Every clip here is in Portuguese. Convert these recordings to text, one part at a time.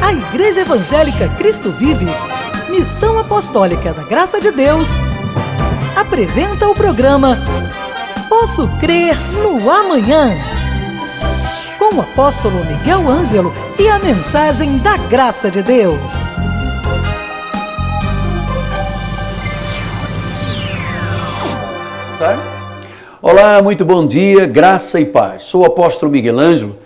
A Igreja Evangélica Cristo Vive, Missão Apostólica da Graça de Deus, apresenta o programa Posso Crer no Amanhã, com o apóstolo Miguel Ângelo e a mensagem da Graça de Deus. Olá, muito bom dia, graça e paz. Sou o apóstolo Miguel Ângelo,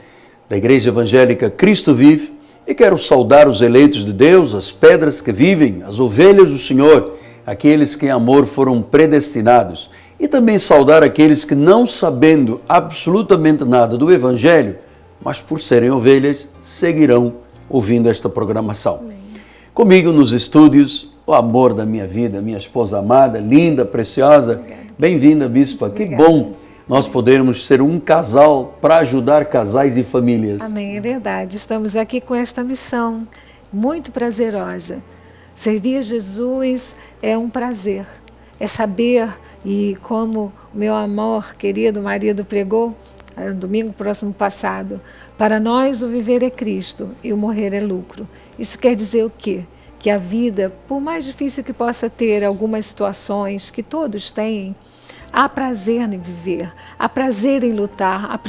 da Igreja Evangélica Cristo Vive, e quero saudar os eleitos de Deus, as pedras que vivem, as ovelhas do Senhor, aqueles que em amor foram predestinados, e também saudar aqueles que não sabendo absolutamente nada do Evangelho, mas por serem ovelhas, seguirão ouvindo esta programação. Amém. Comigo nos estúdios, o amor da minha vida, minha esposa amada, linda, preciosa. Bem-vinda, Bispa. Obrigada. Que bom nós podermos ser um casal para ajudar casais e famílias. Amém, é verdade. Estamos aqui com esta missão muito prazerosa. Servir a Jesus é um prazer. É saber, e como o meu amor, querido marido pregou, no domingo próximo passado, para nós o viver é Cristo e o morrer é lucro. Isso quer dizer o quê? Que a vida, por mais difícil que possa ter algumas situações que todos têm, há prazer em viver, há prazer em lutar, há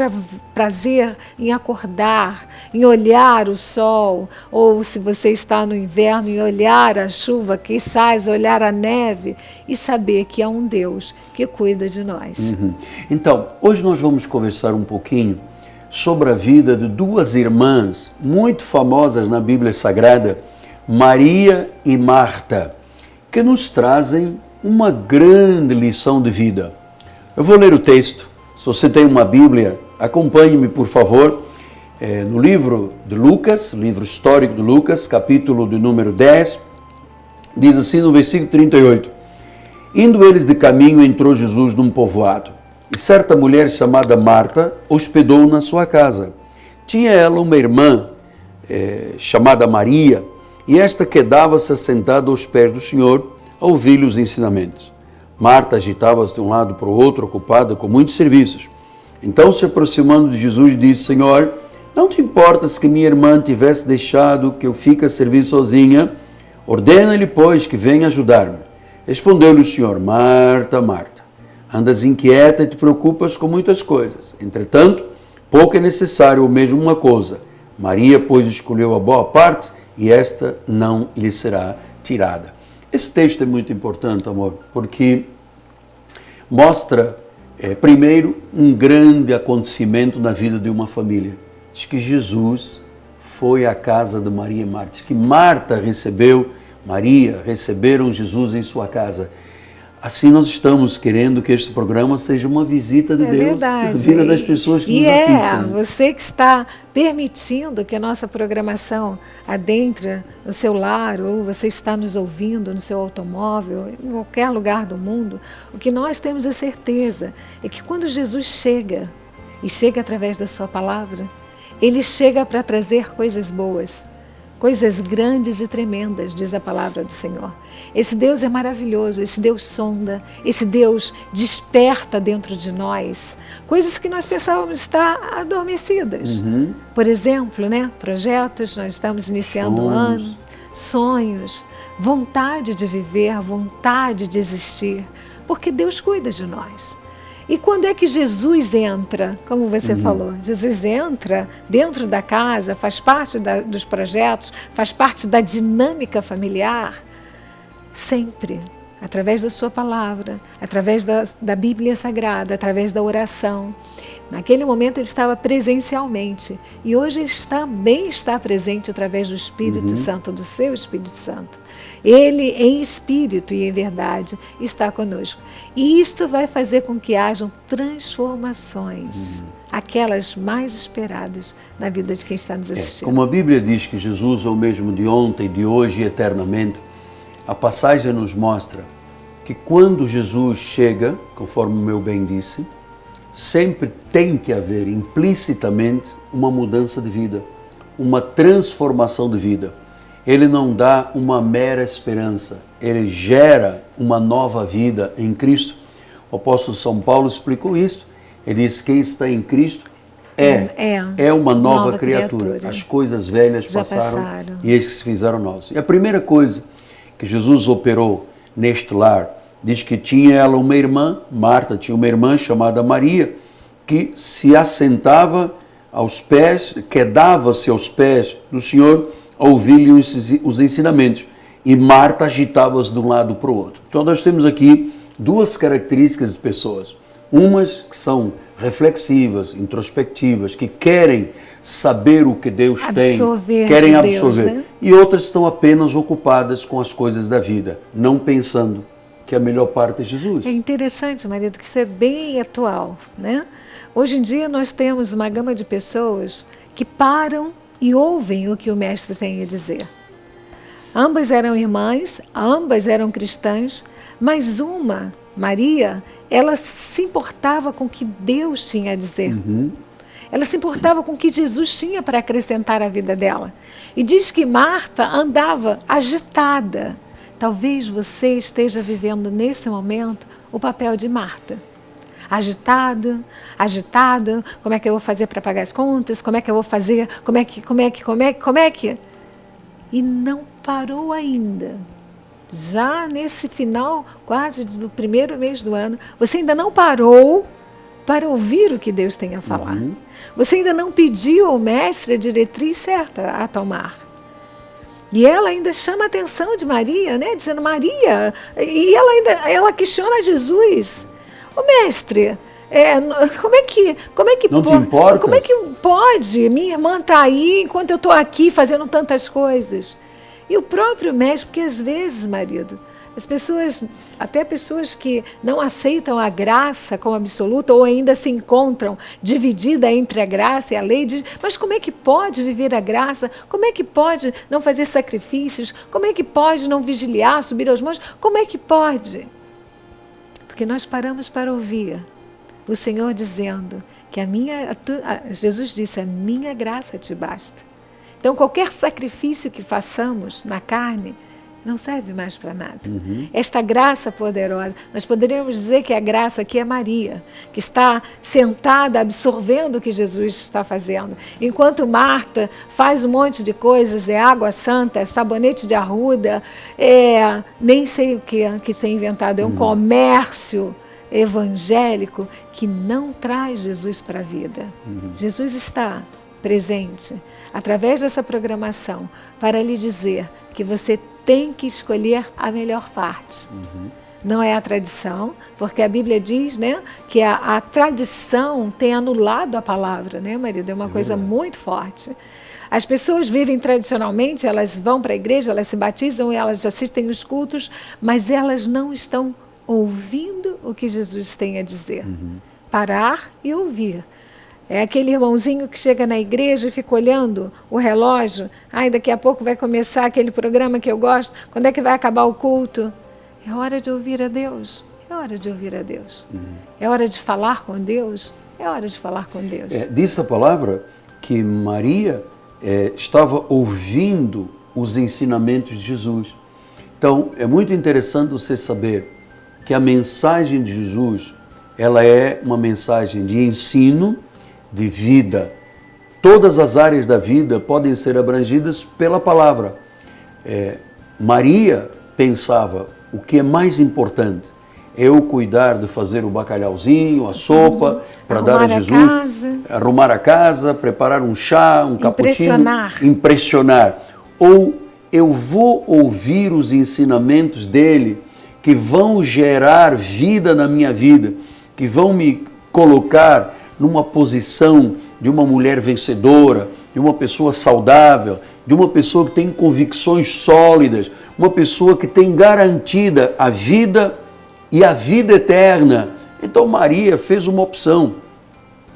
prazer em acordar, em olhar o sol, ou se você está no inverno, em olhar a chuva, quizás olhar a neve e saber que há um Deus que cuida de nós. Então, hoje nós vamos conversar um pouquinho sobre a vida de duas irmãs muito famosas na Bíblia Sagrada, Maria e Marta, que nos trazem uma grande lição de vida. Eu vou ler o texto. Se você tem uma Bíblia, acompanhe-me, por favor, no livro de Lucas, livro histórico de Lucas, capítulo de número 10, diz assim no versículo 38, indo eles de caminho, entrou Jesus num povoado, e certa mulher chamada Marta hospedou-o na sua casa. Tinha ela uma irmã chamada Maria, e esta quedava-se sentada aos pés do Senhor, a ouvir-lhe os ensinamentos. Marta agitava-se de um lado para o outro, ocupada com muitos serviços. Então, se aproximando de Jesus, disse, Senhor, não te importas que minha irmã tivesse deixado que eu fique a servir sozinha? Ordena-lhe, pois, que venha ajudar-me. Respondeu-lhe o Senhor, Marta, Marta, andas inquieta e te preocupas com muitas coisas. Entretanto, pouco é necessário, ou mesmo uma coisa. Maria, pois, escolheu a boa parte, e esta não lhe será tirada. Esse texto é muito importante, amor, porque mostra, primeiro, um grande acontecimento na vida de uma família. Diz que Jesus foi à casa de Maria e Marta. Diz que Marta recebeu, Maria receberam Jesus em sua casa. Assim nós estamos querendo que este programa seja uma visita de Deus na vida das pessoas que nos assistem. Você que está permitindo que a nossa programação adentre no seu lar, ou você está nos ouvindo no seu automóvel, em qualquer lugar do mundo, o que nós temos a certeza é que quando Jesus chega, e chega através da sua palavra, Ele chega para trazer coisas boas, coisas grandes e tremendas, diz a palavra do Senhor. Esse Deus é maravilhoso, esse Deus sonda, esse Deus desperta dentro de nós coisas que nós pensávamos estar adormecidas. Por exemplo, projetos, nós estamos iniciando o ano, sonhos, vontade de viver, vontade de existir, porque Deus cuida de nós. E quando é que Jesus entra, como você falou? Jesus entra dentro da casa, faz parte dos projetos, faz parte da dinâmica familiar, sempre, através da sua palavra, através da Bíblia Sagrada, através da oração. Naquele momento ele estava presencialmente, e hoje ele também está presente através do Espírito Santo, do seu Espírito Santo. Ele, em espírito e em verdade, está conosco. E isto vai fazer com que hajam transformações, aquelas mais esperadas na vida de quem está nos assistindo. Como a Bíblia diz que Jesus é o mesmo de ontem, de hoje e eternamente, a passagem nos mostra que quando Jesus chega, conforme o meu bem disse, sempre tem que haver implicitamente uma mudança de vida, uma transformação de vida. Ele não dá uma mera esperança, ele gera uma nova vida em Cristo. O apóstolo São Paulo explicou isso. Ele diz: quem está em Cristo é uma nova criatura. As coisas velhas passaram e eis que se fizeram novas. E a primeira coisa que Jesus operou neste lar, diz que tinha ela uma irmã, Marta tinha uma irmã chamada Maria, que se assentava aos pés, quedava-se aos pés do Senhor a ouvir-lhe os ensinamentos. E Marta agitava-se de um lado para o outro. Então nós temos aqui duas características de pessoas. Umas que são reflexivas, introspectivas, que querem saber o que Deus tem, querem absorver. Deus, né? E outras estão apenas ocupadas com as coisas da vida, não pensando que a melhor parte é Jesus. É interessante, marido, que isso é bem atual, né? Hoje em dia nós temos uma gama de pessoas que param e ouvem o que o mestre tem a dizer. Ambas eram irmãs, ambas eram cristãs, mas uma, Maria, ela se importava com o que Deus tinha a dizer. Ela se importava com o que Jesus tinha para acrescentar à vida dela. E diz que Marta andava agitada. Talvez você esteja vivendo nesse momento o papel de Marta. Agitada, como é que eu vou fazer para pagar as contas? Como é que eu vou fazer? Como é que? E não parou ainda. Já nesse final, quase do primeiro mês do ano, você ainda não parou para ouvir o que Deus tem a falar. Você ainda não pediu ao mestre a diretriz certa a tomar. E ela ainda chama a atenção de Maria, né? Dizendo, Maria, e ela questiona Jesus. Ô mestre, como é que não te importas? Como é que pode? Minha irmã está aí enquanto eu estou aqui fazendo tantas coisas. E o próprio mestre, porque às vezes, marido, as pessoas, até pessoas que não aceitam a graça como absoluta ou ainda se encontram dividida entre a graça e a lei, diz, mas como é que pode viver a graça? Como é que pode não fazer sacrifícios? Como é que pode não vigiliar, subir aos montes? Como é que pode? Porque nós paramos para ouvir o Senhor dizendo que Jesus disse, a minha graça te basta. Então, qualquer sacrifício que façamos na carne não serve mais para nada. Esta graça poderosa, nós poderíamos dizer que a graça aqui é Maria, que está sentada absorvendo o que Jesus está fazendo. Enquanto Marta faz um monte de coisas, é água santa, é sabonete de arruda, nem sei o que tem inventado, é um comércio evangélico que não traz Jesus para a vida. Jesus está presente através dessa programação para lhe dizer que você tem que escolher a melhor parte. Não é a tradição, porque a Bíblia diz, né, que a tradição tem anulado a palavra, né, marido? É uma coisa muito forte. As pessoas vivem tradicionalmente, elas vão para a igreja, elas se batizam, elas assistem os cultos, mas elas não estão ouvindo o que Jesus tem a dizer. Parar e ouvir. É aquele irmãozinho que chega na igreja e fica olhando o relógio. Ai, daqui a pouco vai começar aquele programa que eu gosto. Quando é que vai acabar o culto? É hora de ouvir a Deus. É hora de ouvir a Deus. É hora de falar com Deus. É hora de falar com Deus. Diz a palavra que Maria estava ouvindo os ensinamentos de Jesus. Então, é muito interessante você saber que a mensagem de Jesus, ela é uma mensagem de ensino, de vida. Todas as áreas da vida podem ser abrangidas pela palavra. Maria pensava, o que é mais importante? Eu cuidar de fazer o bacalhauzinho, a sopa, para dar a Jesus, arrumar a casa, preparar um chá, um cappuccino, impressionar. Ou eu vou ouvir os ensinamentos dele que vão gerar vida na minha vida, que vão me colocar numa posição de uma mulher vencedora, de uma pessoa saudável, de uma pessoa que tem convicções sólidas, uma pessoa que tem garantida a vida e a vida eterna. Então Maria fez uma opção.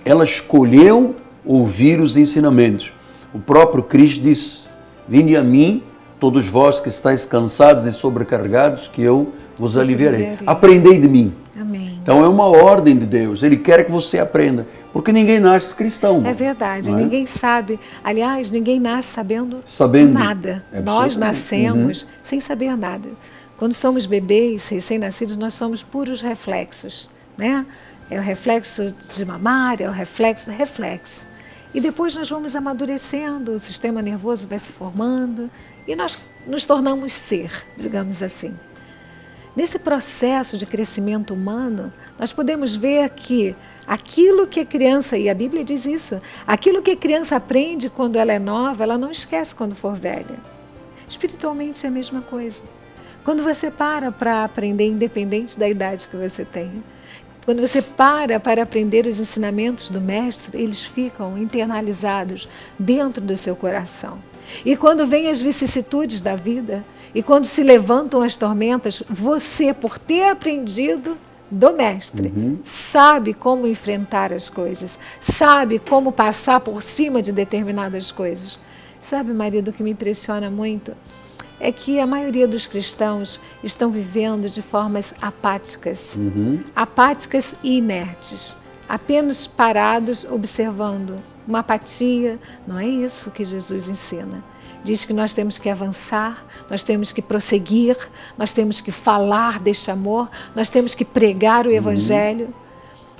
Ela escolheu ouvir os ensinamentos. O próprio Cristo disse, vinde a mim, todos vós que estáis cansados e sobrecarregados, que eu vos aliviarei. Aprendei de mim. Amém. Então é uma ordem de Deus, Ele quer que você aprenda, porque ninguém nasce cristão. É verdade, ninguém sabe, aliás, ninguém nasce sabendo nada. Nós nascemos sem saber nada. Quando somos bebês, recém-nascidos, nós somos puros reflexos, né? É o reflexo de mamar, é o reflexo. E depois nós vamos amadurecendo, o sistema nervoso vai se formando e nós nos tornamos ser, digamos assim. Nesse processo de crescimento humano, nós podemos ver que aquilo que a criança, e a Bíblia diz isso, aquilo que a criança aprende quando ela é nova, ela não esquece quando for velha. Espiritualmente é a mesma coisa. Quando você para aprender, independente da idade que você tem, quando você para aprender os ensinamentos do Mestre, eles ficam internalizados dentro do seu coração. E quando vêm as vicissitudes da vida, e quando se levantam as tormentas, você, por ter aprendido do Mestre, sabe como enfrentar as coisas, sabe como passar por cima de determinadas coisas. Sabe, marido, o que me impressiona muito é que a maioria dos cristãos estão vivendo de formas apáticas, apáticas e inertes, apenas parados observando. Uma apatia, não é isso que Jesus ensina. Diz que nós temos que avançar, nós temos que prosseguir, nós temos que falar deste amor, nós temos que pregar o Evangelho.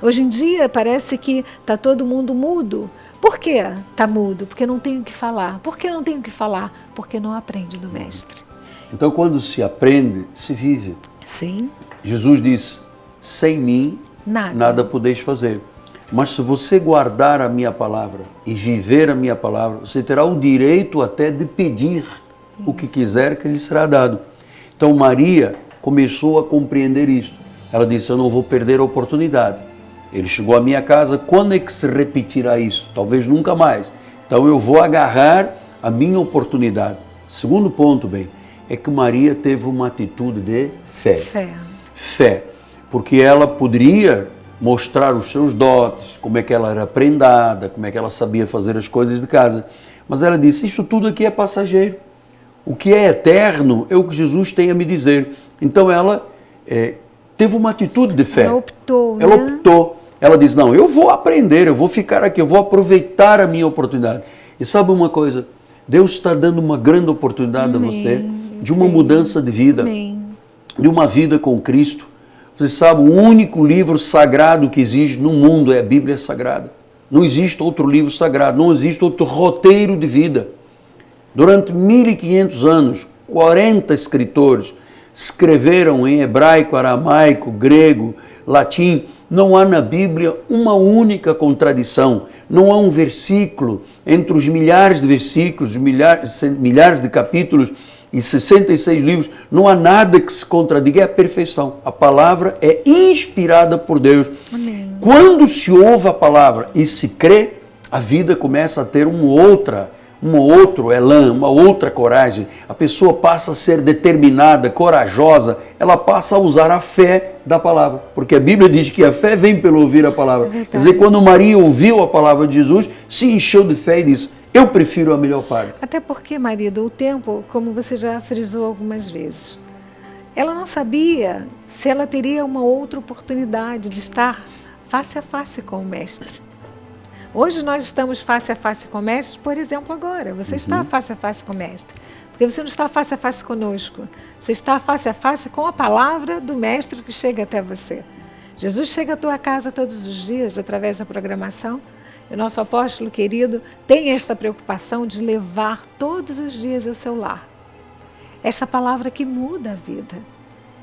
Hoje em dia parece que está todo mundo mudo. Por que está mudo? Porque não tem o que falar. Por que não tem o que falar? Porque não aprende do Mestre. Então, quando se aprende, se vive. Sim. Jesus disse, sem mim, nada podeis fazer. Mas se você guardar a minha palavra e viver a minha palavra, você terá o direito até de pedir o que quiser que lhe será dado. Então Maria começou a compreender isto. Ela disse, eu não vou perder a oportunidade. Ele chegou à minha casa, quando é que se repetirá isso? Talvez nunca mais. Então eu vou agarrar a minha oportunidade. Segundo ponto, bem, é que Maria teve uma atitude de fé. Fé. Porque ela poderia mostrar os seus dotes, como é que ela era prendada, como é que ela sabia fazer as coisas de casa. Mas ela disse, isso tudo aqui é passageiro. O que é eterno é o que Jesus tem a me dizer. Então ela teve uma atitude de fé. Ela optou, Ela optou. Ela disse, não, eu vou aprender, eu vou ficar aqui, eu vou aproveitar a minha oportunidade. E sabe uma coisa? Deus está dando uma grande oportunidade a você, de uma mudança de vida, de uma vida com Cristo. Você sabe, o único livro sagrado que existe no mundo é a Bíblia Sagrada. Não existe outro livro sagrado, não existe outro roteiro de vida. Durante 1500 anos, 40 escritores escreveram em hebraico, aramaico, grego, latim. Não há na Bíblia uma única contradição. Não há um versículo entre os milhares de versículos, milhares de capítulos e 66 livros, não há nada que se contradiga, é a perfeição. A palavra é inspirada por Deus. Amém. Quando se ouve a palavra e se crê, a vida começa a ter um outro elan, uma outra coragem. A pessoa passa a ser determinada, corajosa, ela passa a usar a fé da palavra. Porque a Bíblia diz que a fé vem pelo ouvir a palavra. Quer dizer, quando Maria ouviu a palavra de Jesus, se encheu de fé e disse, eu prefiro a melhor parte. Até porque, marido, o tempo, como você já frisou algumas vezes, ela não sabia se ela teria uma outra oportunidade de estar face a face com o Mestre. Hoje nós estamos face a face com o Mestre, por exemplo, agora. Você está face a face com o Mestre. Porque você não está face a face conosco. Você está face a face com a palavra do Mestre que chega até você. Jesus chega à tua casa todos os dias através da programação. E o nosso apóstolo querido tem esta preocupação de levar todos os dias ao seu lar. Esta palavra que muda a vida.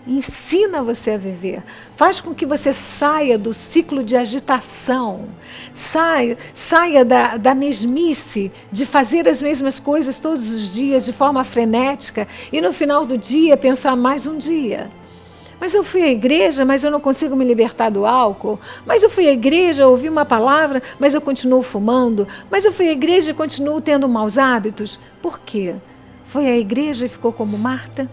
Ensina você a viver. Faz com que você saia do ciclo de agitação. Saia da mesmice de fazer as mesmas coisas todos os dias de forma frenética e no final do dia pensar mais um dia. Mas eu fui à igreja, mas eu não consigo me libertar do álcool. Mas eu fui à igreja, ouvi uma palavra, mas eu continuo fumando. Mas eu fui à igreja e continuo tendo maus hábitos. Por quê? Foi à igreja e ficou como Marta,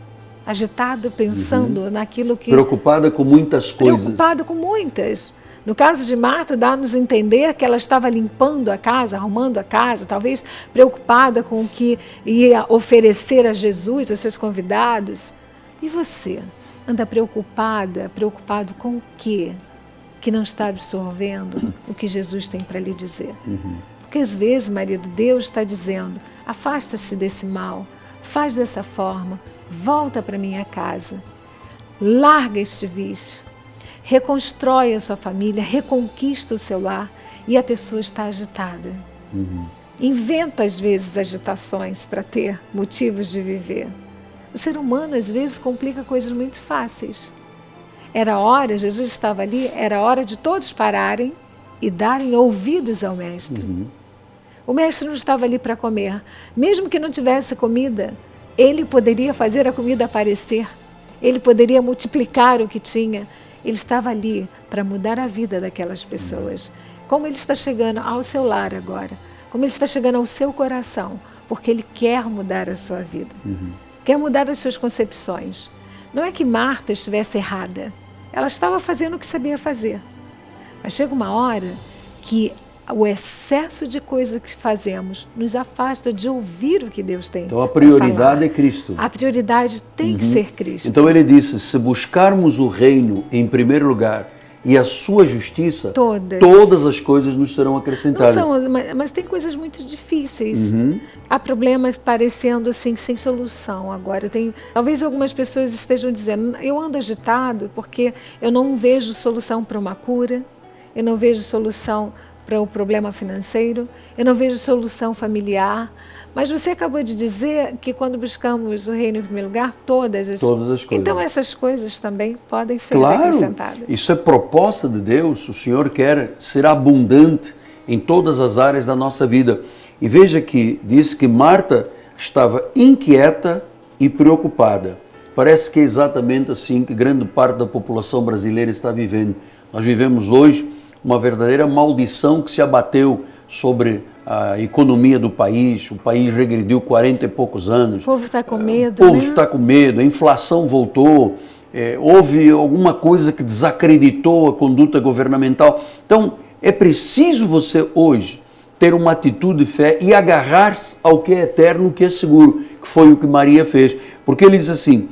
agitado, pensando naquilo que... Preocupada com muitas coisas. Preocupada com muitas. No caso de Marta, dá-nos a entender que ela estava limpando a casa, arrumando a casa, talvez preocupada com o que ia oferecer a Jesus, aos seus convidados. E você? Anda preocupado com o quê? Que não está absorvendo o que Jesus tem para lhe dizer. Porque às vezes, marido, Deus está dizendo, afasta-se desse mal, faz dessa forma, volta para minha casa, larga este vício, reconstrói a sua família, reconquista o seu lar e a pessoa está agitada. Inventa, às vezes, agitações para ter motivos de viver. O ser humano, às vezes, complica coisas muito fáceis. Era hora, Jesus estava ali, era hora de todos pararem e darem ouvidos ao Mestre. O Mestre não estava ali para comer. Mesmo que não tivesse comida, ele poderia fazer a comida aparecer. Ele poderia multiplicar o que tinha. Ele estava ali para mudar a vida daquelas pessoas. Como ele está chegando ao seu lar agora. Como ele está chegando ao seu coração. Porque ele quer mudar a sua vida. Quer mudar as suas concepções. Não é que Marta estivesse errada. Ela estava fazendo o que sabia fazer. Mas chega uma hora que o excesso de coisas que fazemos nos afasta de ouvir o que Deus tem. Então a prioridade é Cristo. A prioridade tem que ser Cristo. Então ele disse, se buscarmos o reino em primeiro lugar e a sua justiça, todas as coisas nos serão acrescentadas. Não são, mas tem coisas muito difíceis. Há problemas parecendo assim, sem solução agora. Talvez algumas pessoas estejam dizendo, eu ando agitado porque eu não vejo solução para uma cura, eu não vejo solução para o problema financeiro, eu não vejo solução familiar. Mas você acabou de dizer que quando buscamos o reino em primeiro lugar, todas as coisas. Então essas coisas também podem ser acrescentadas. Isso é proposta de Deus. O Senhor quer ser abundante em todas as áreas da nossa vida. E veja que diz que Marta estava inquieta e preocupada. Parece que é exatamente assim que grande parte da população brasileira está vivendo. Nós vivemos hoje uma verdadeira maldição que se abateu sobre a economia do país. O país regrediu 40 e poucos anos. O povo está com medo. O povo está com medo, a inflação voltou, houve alguma coisa que desacreditou a conduta governamental. Então, é preciso você hoje ter uma atitude de fé e agarrar-se ao que é eterno, que é seguro, que foi o que Maria fez. Porque ele diz assim,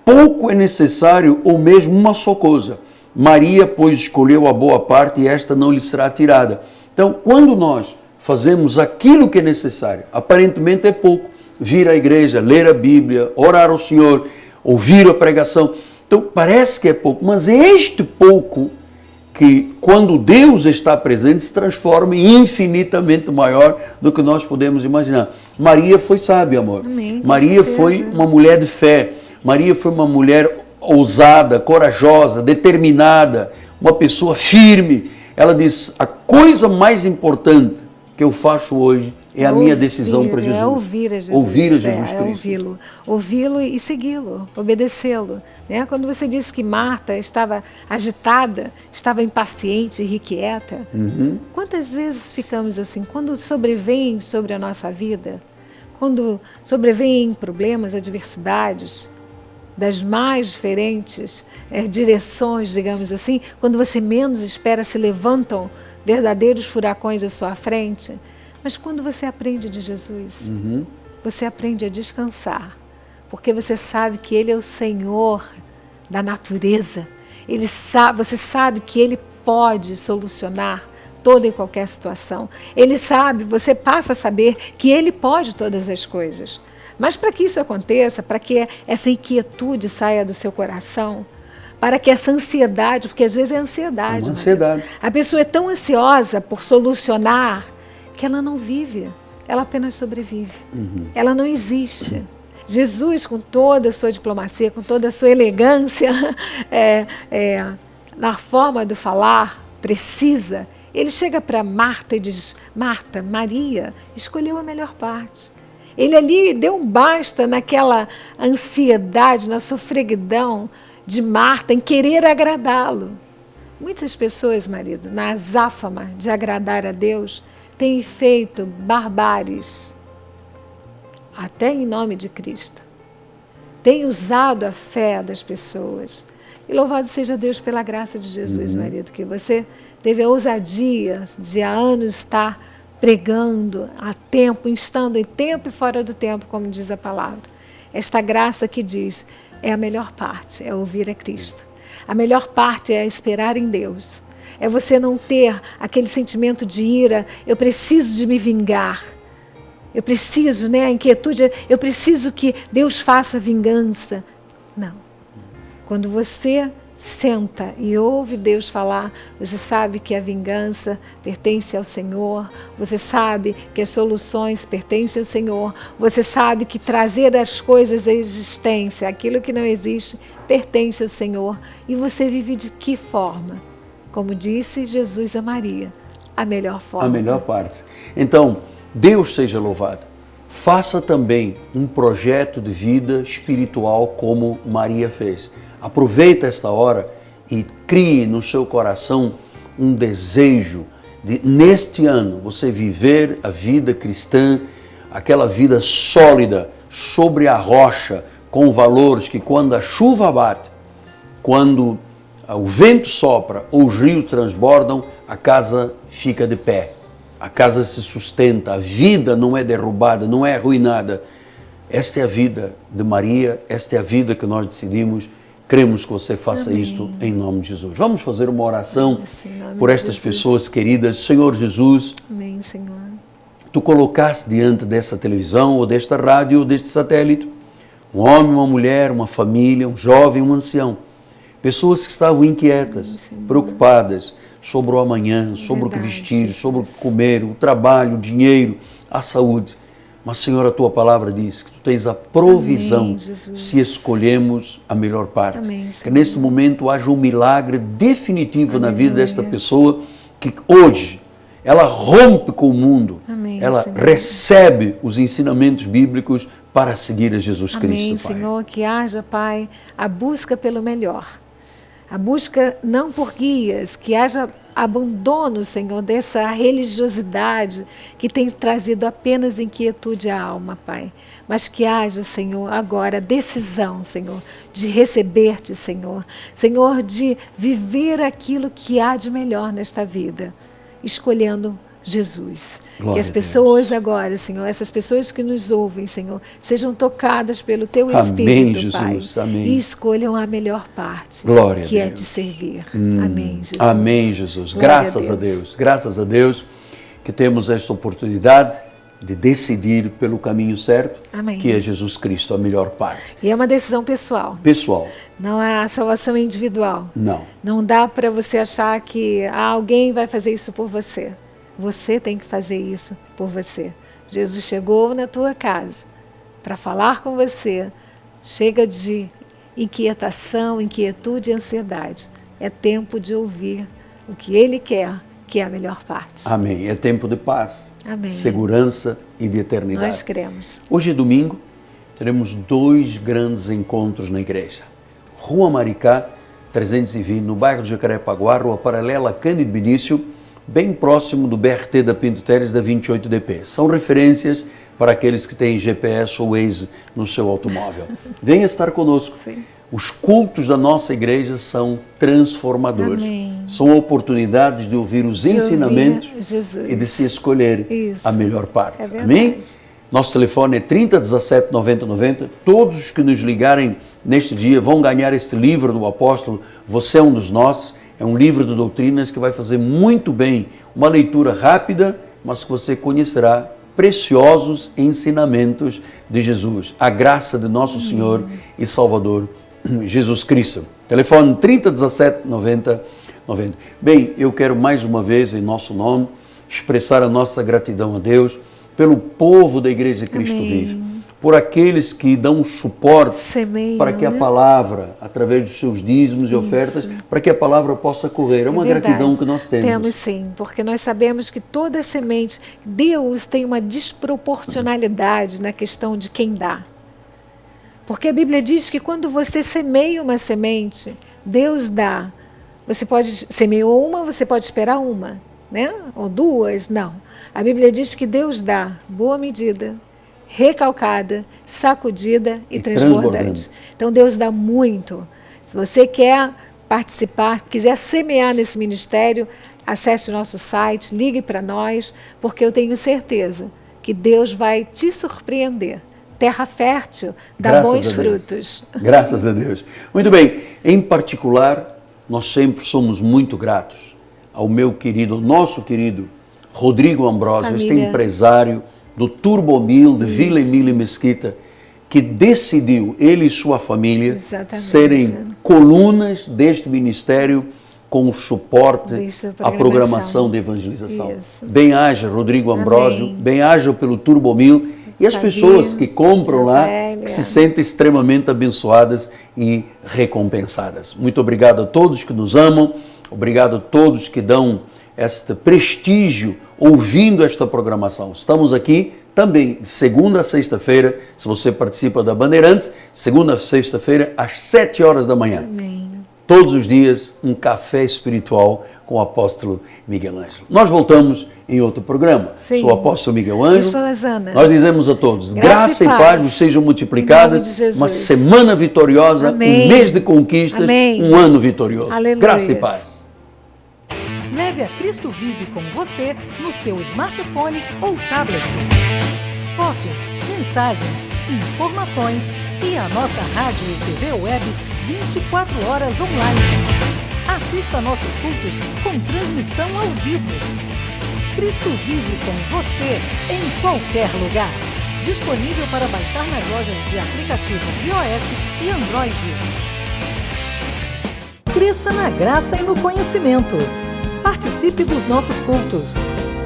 pouco é necessário ou mesmo uma só coisa. Maria, pois, escolheu a boa parte e esta não lhe será tirada. Então, quando nós fazemos aquilo que é necessário, aparentemente é pouco, vir à igreja, ler a Bíblia, orar ao Senhor, ouvir a pregação. Então, parece que é pouco, mas é este pouco que, quando Deus está presente, se transforma em infinitamente maior do que nós podemos imaginar. Maria foi sábia, amor. Amém, Maria foi uma mulher de fé. Maria foi uma mulher ousada, corajosa, determinada, uma pessoa firme. Ela diz, a coisa mais importante que eu faço hoje é a minha decisão para Jesus. É ouvir a Jesus. Ouvir a Jesus Cristo. Ouvi-lo. Ouvi-lo e segui-lo, obedecê-lo. Né? Quando você disse que Marta estava agitada, estava impaciente, irrequieta, quantas vezes ficamos assim? Quando sobrevêm sobre a nossa vida, quando sobrevêm problemas, adversidades, das mais diferentes direções, digamos assim, quando você menos espera, se levantam verdadeiros furacões à sua frente. Mas quando você aprende de Jesus, você aprende a descansar, porque você sabe que Ele é o Senhor da natureza. Você sabe que Ele pode solucionar toda e qualquer situação. Ele sabe, você passa a saber que Ele pode todas as coisas. Mas para que isso aconteça, para que essa inquietude saia do seu coração, para que essa ansiedade, porque às vezes é ansiedade. É uma ansiedade. A pessoa é tão ansiosa por solucionar que ela não vive, ela apenas sobrevive. Ela não existe. Jesus, com toda a sua diplomacia, com toda a sua elegância, na forma de falar precisa, ele chega para Marta e diz, Marta, Maria escolheu a melhor parte. Ele ali deu um basta naquela ansiedade, na sofreguidão de Marta em querer agradá-lo. Muitas pessoas, marido, na azáfama de agradar a Deus, têm feito barbáries, até em nome de Cristo. Têm usado a fé das pessoas. E louvado seja Deus pela graça de Jesus, marido, que você teve a ousadia de há anos estar pregando a tempo, estando em tempo e fora do tempo, como diz a palavra. Esta graça que diz, é a melhor parte, é ouvir a Cristo. A melhor parte é esperar em Deus. É você não ter aquele sentimento de ira, eu preciso de me vingar. Eu preciso, a inquietude, eu preciso que Deus faça vingança. Não. Quando você senta e ouve Deus falar, você sabe que a vingança pertence ao Senhor, você sabe que as soluções pertencem ao Senhor, você sabe que trazer as coisas à existência, aquilo que não existe, pertence ao Senhor. E você vive de que forma? Como disse Jesus a Maria, a melhor forma. A melhor parte. Então, Deus seja louvado. Faça também um projeto de vida espiritual como Maria fez. Aproveita esta hora e crie no seu coração um desejo de, neste ano, você viver a vida cristã, aquela vida sólida, sobre a rocha, com valores que quando a chuva bate, quando o vento sopra ou os rios transbordam, a casa fica de pé. A casa se sustenta, a vida não é derrubada, não é arruinada. Esta é a vida de Maria, esta é a vida que nós decidimos. Queremos que você faça isto em nome de Jesus. Vamos fazer uma oração por estas pessoas queridas. Senhor Jesus, amém, Senhor. Tu colocaste diante dessa televisão, ou desta rádio, ou deste satélite, um homem, uma mulher, uma família, um jovem, um ancião. Pessoas que estavam inquietas, preocupadas sobre o amanhã, sobre o que vestir, sobre o que comer, o trabalho, o dinheiro, a saúde. Mas, Senhor, a Tua palavra diz que Tu tens a provisão se escolhemos a melhor parte. Amém, que neste momento haja um milagre definitivo na vida desta pessoa, que hoje ela rompe com o mundo, ela Senhor. recebe os ensinamentos bíblicos para seguir a Jesus Cristo, Amém, Pai. Senhor, que haja, Pai, a busca pelo melhor. A busca não por guias, que haja abandono, Senhor, dessa religiosidade que tem trazido apenas inquietude à alma, Pai. Mas que haja, Senhor, agora decisão, Senhor, de receber-te, Senhor. Senhor, de viver aquilo que há de melhor nesta vida, escolhendo Jesus. Glória que as pessoas agora, Senhor, essas pessoas que nos ouvem, Senhor, sejam tocadas pelo Teu Espírito, Pai. Amém. E escolham a melhor parte, Glória que a é Deus. te servir. Amém, Jesus. Amém, Jesus. Glória Graças a Deus. Graças a Deus que temos esta oportunidade de decidir pelo caminho certo, Amém. que é Jesus Cristo, a melhor parte. E é uma decisão pessoal. Pessoal, Não há salvação individual. não. Não dá para você achar que alguém vai fazer isso por você. Você tem que fazer isso por você. Jesus chegou na tua casa para falar com você. Chega de inquietação, inquietude e ansiedade. É tempo de ouvir o que Ele quer, que é a melhor parte. Amém. É tempo de paz, Amém. segurança e de eternidade. Nós cremos. Hoje é domingo, teremos 2 grandes encontros na igreja. Rua Maricá, 320, no bairro de Jacarepaguá, rua paralela a Cândido Benício, bem próximo do BRT da Pinto Teres da 28DP. São referências para aqueles que têm GPS ou Waze no seu automóvel. Venha estar conosco. Sim. Os cultos da nossa igreja são transformadores. Amém. São oportunidades de ouvir os ensinamentos Jesus. e de se escolher Isso. a melhor parte. É verdade. Amém? Nosso telefone é 3017 90 90. Todos os que nos ligarem neste dia vão ganhar este livro do apóstolo. Você é um dos nossos. É um livro de doutrinas que vai fazer muito bem. Uma leitura rápida, mas que você conhecerá preciosos ensinamentos de Jesus. A graça de nosso Senhor e Salvador Jesus Cristo. Telefone 3017 90 90. Bem, eu quero mais uma vez, em nosso nome, expressar a nossa gratidão a Deus pelo povo da Igreja Cristo Amém. Vive, por aqueles que dão suporte Semeiam, para que a né? palavra, através dos seus dízimos e ofertas, para que a palavra possa correr. É uma verdade. gratidão que nós temos. Temos sim, porque nós sabemos que toda semente, Deus tem uma desproporcionalidade na questão de quem dá. Porque a Bíblia diz que quando você semeia uma semente, Deus dá. Você pode semeou uma, você pode esperar uma, né? Ou 2, não. A Bíblia diz que Deus dá boa medida, recalcada, sacudida e transbordante. Então Deus dá muito. Se você quer participar, quiser semear nesse ministério, acesse o nosso site, ligue para nós, porque eu tenho certeza que Deus vai te surpreender. Terra fértil, dá bons frutos. Graças a Deus. Muito bem, em particular, nós sempre somos muito gratos ao meu querido, nosso querido Rodrigo Ambrosio, este empresário do Turbomil de Vila Emília Mesquita, que decidiu, ele e sua família, Exatamente. serem colunas deste ministério com o suporte à programação de evangelização. Isso. Bem-haja Rodrigo Ambrósio, Amém. bem-haja pelo Turbomil e as Fabinho, pessoas que compram lá, Zélia. que se sentem extremamente abençoadas e recompensadas. Muito obrigado a todos que nos amam, obrigado a todos que dão este prestígio ouvindo esta programação. Estamos aqui também de segunda a sexta-feira, se você participa da Bandeirantes, segunda a sexta-feira às 7 horas da manhã. Amém. Todos os dias, um café espiritual com o apóstolo Miguel Ângelo. Nós voltamos em outro programa. Sim. Sou o apóstolo Miguel Ângelo. Esposana. Nós dizemos a todos, graça e paz vos sejam multiplicadas, Em nome de Jesus. uma semana vitoriosa, Amém. um mês de conquistas, Amém. um ano vitorioso. Aleluia. Graça e paz. Leve a Cristo Vive com você no seu smartphone ou tablet. Fotos, mensagens, informações e a nossa rádio e TV web 24 horas online. Assista nossos cultos com transmissão ao vivo. Cristo Vive com você em qualquer lugar. Disponível para baixar nas lojas de aplicativos iOS e Android. Cresça na graça e no conhecimento. Participe dos nossos cultos.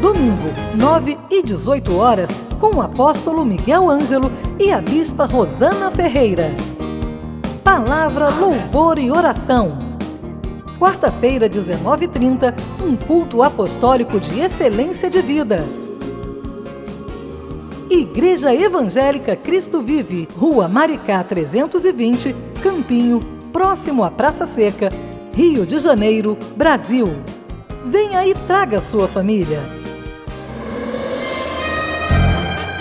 Domingo, 9 e 18 horas, com o apóstolo Miguel Ângelo e a bispa Rosana Ferreira. Palavra, louvor e oração. Quarta-feira, 19h30, um culto apostólico de excelência de vida. Igreja Evangélica Cristo Vive, Rua Maricá 320, Campinho, próximo à Praça Seca, Rio de Janeiro, Brasil. Venha e traga sua família.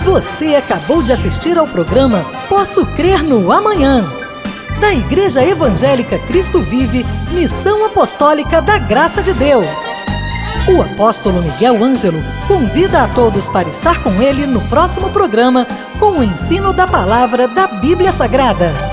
Você acabou de assistir ao programa Posso Crer no Amanhã, da Igreja Evangélica Cristo Vive, Missão Apostólica da Graça de Deus. O apóstolo Miguel Ângelo convida a todos para estar com ele no próximo programa com o ensino da palavra da Bíblia Sagrada.